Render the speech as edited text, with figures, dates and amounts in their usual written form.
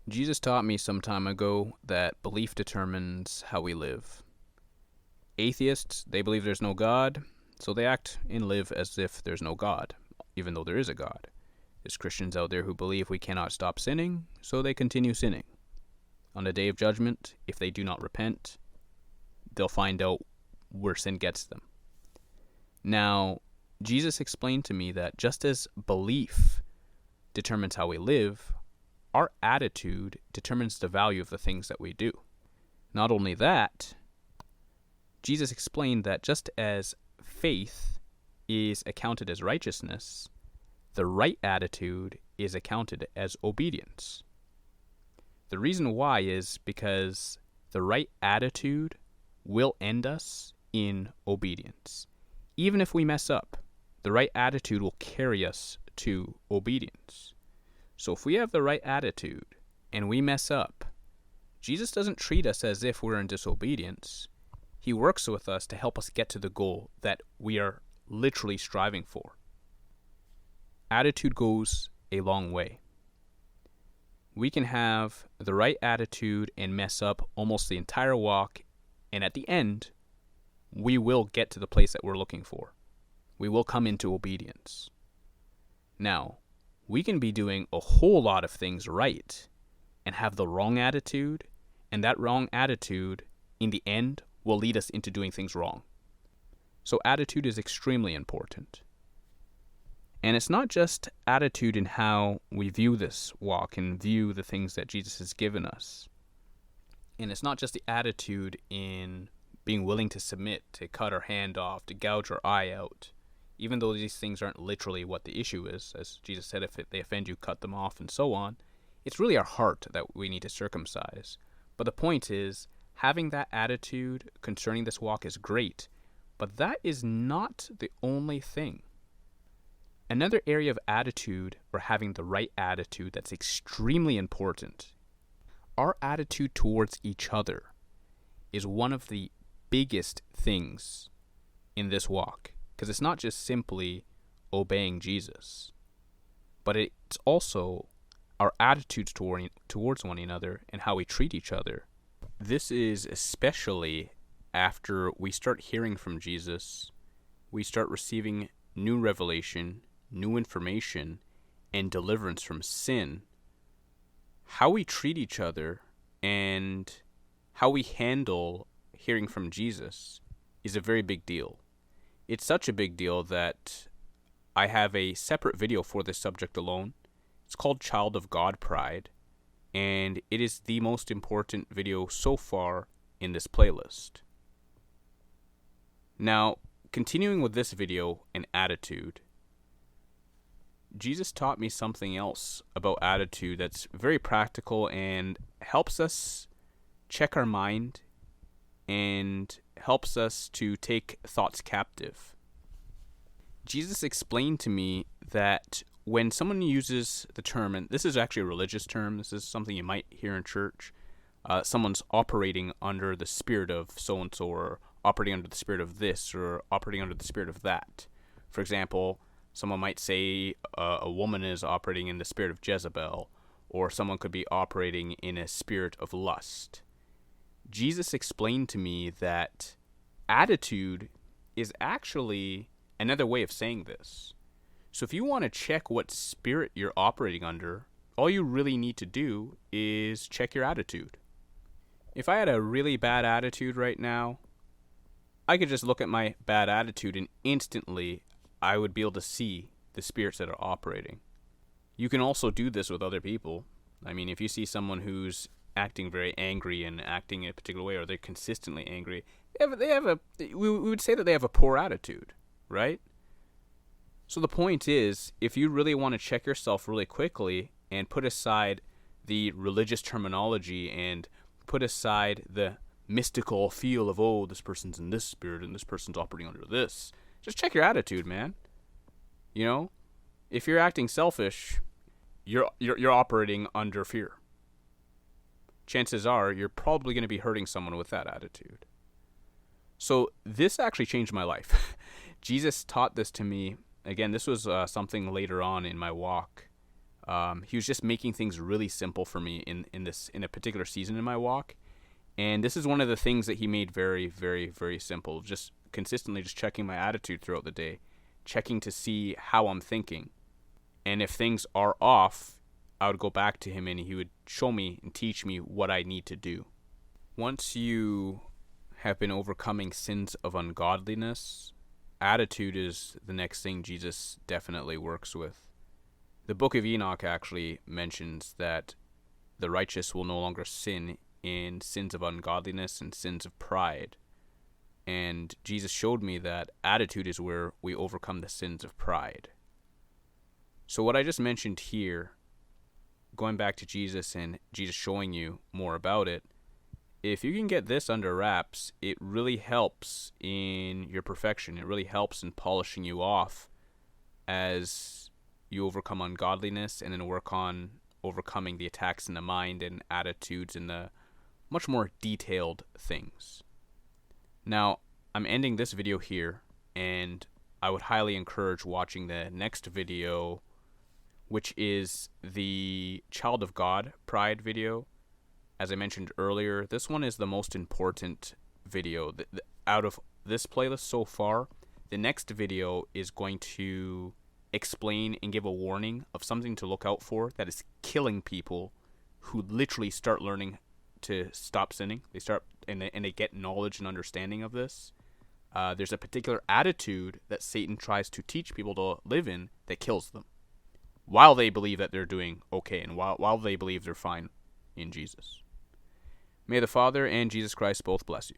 Jesus taught me some time ago that belief determines how we live. Atheists, they believe there's no God, so they act and live as if there's no God, even though there is a God. There's Christians out there who believe we cannot stop sinning, so they continue sinning. On the day of judgment, if they do not repent, they'll find out where sin gets them. Now, Jesus explained to me that just as belief determines how we live, our attitude determines the value of the things that we do. Not only that, Jesus explained that just as faith is accounted as righteousness, the right attitude is accounted as obedience. The reason why is because the right attitude will end us in obedience. Even if we mess up, the right attitude will carry us to obedience. So if we have the right attitude and we mess up, Jesus doesn't treat us as if we're in disobedience. He works with us to help us get to the goal that we are literally striving for. Attitude goes a long way. We can have the right attitude and mess up almost the entire walk, and at the end, we will get to the place that we're looking for. We will come into obedience. Now, we can be doing a whole lot of things right and have the wrong attitude, and that wrong attitude, in the end, will lead us into doing things wrong. So attitude is extremely important. And it's not just attitude in how we view this walk and view the things that Jesus has given us. And it's not just the attitude in being willing to submit, to cut our hand off, to gouge our eye out. Even though these things aren't literally what the issue is, as Jesus said, if they offend you, cut them off, and so on. It's really our heart that we need to circumcise. But the point is, having that attitude concerning this walk is great, but that is not the only thing. Another area of attitude, or having the right attitude, that's extremely important. Our attitude towards each other is one of the biggest things in this walk. Because it's not just simply obeying Jesus, but it's also our attitudes towards one another and how we treat each other. This is especially after we start hearing from Jesus, we start receiving new revelation, new information, and deliverance from sin. How we treat each other and how we handle hearing from Jesus is a very big deal. It's such a big deal that I have a separate video for this subject alone. It's called Child of God Pride, and it is the most important video so far in this playlist. Now, continuing with this video and attitude, Jesus taught me something else about attitude that's very practical and helps us check our mind and helps us to take thoughts captive. Jesus explained to me that when someone uses the term, and this is actually a religious term, this is something you might hear in church, someone's operating under the spirit of so-and-so, or operating under the spirit of this, or operating under the spirit of that. For example, someone might say a woman is operating in the spirit of Jezebel, or someone could be operating in a spirit of lust. Jesus explained to me that attitude is actually another way of saying this. So if you want to check what spirit you're operating under, all you really need to do is check your attitude. If I had a really bad attitude right now, I could just look at my bad attitude and instantly I would be able to see the spirits that are operating. You can also do this with other people. I mean, if you see someone who's acting very angry and acting in a particular way, or they're consistently angry, we would say that they have a poor attitude, right? So the point is, if you really want to check yourself really quickly and put aside the religious terminology and put aside the mystical feel of, oh, this person's in this spirit and this person's operating under this, just check your attitude, man. You know, if you're acting selfish, you're operating under fear. Chances are you're probably going to be hurting someone with that attitude. So this actually changed my life. Jesus taught this to me. Again, this was something later on in my walk. He was just making things really simple for me in a particular season in my walk. And this is one of the things that he made very, very, very simple. Just consistently just checking my attitude throughout the day, checking to see how I'm thinking. And if things are off, I would go back to him and he would show me and teach me what I need to do. Once you have been overcoming sins of ungodliness, attitude is the next thing Jesus definitely works with. The book of Enoch actually mentions that the righteous will no longer sin in sins of ungodliness and sins of pride. And Jesus showed me that attitude is where we overcome the sins of pride. So what I just mentioned here, going back to Jesus and Jesus showing you more about it, if you can get this under wraps, it really helps in your perfection. It really helps in polishing you off as you overcome ungodliness and then work on overcoming the attacks in the mind and attitudes and the much more detailed things. Now, I'm ending this video here, and I would highly encourage watching the next video, which is the Child of God Pride video. As I mentioned earlier, this one is the most important video. Out of this playlist so far, the next video is going to explain and give a warning of something to look out for that is killing people who literally start learning to stop sinning. They start and they get knowledge and understanding of this. There's a particular attitude that Satan tries to teach people to live in that kills them, while they believe that they're doing okay and while they believe they're fine in Jesus. May the Father and Jesus Christ both bless you.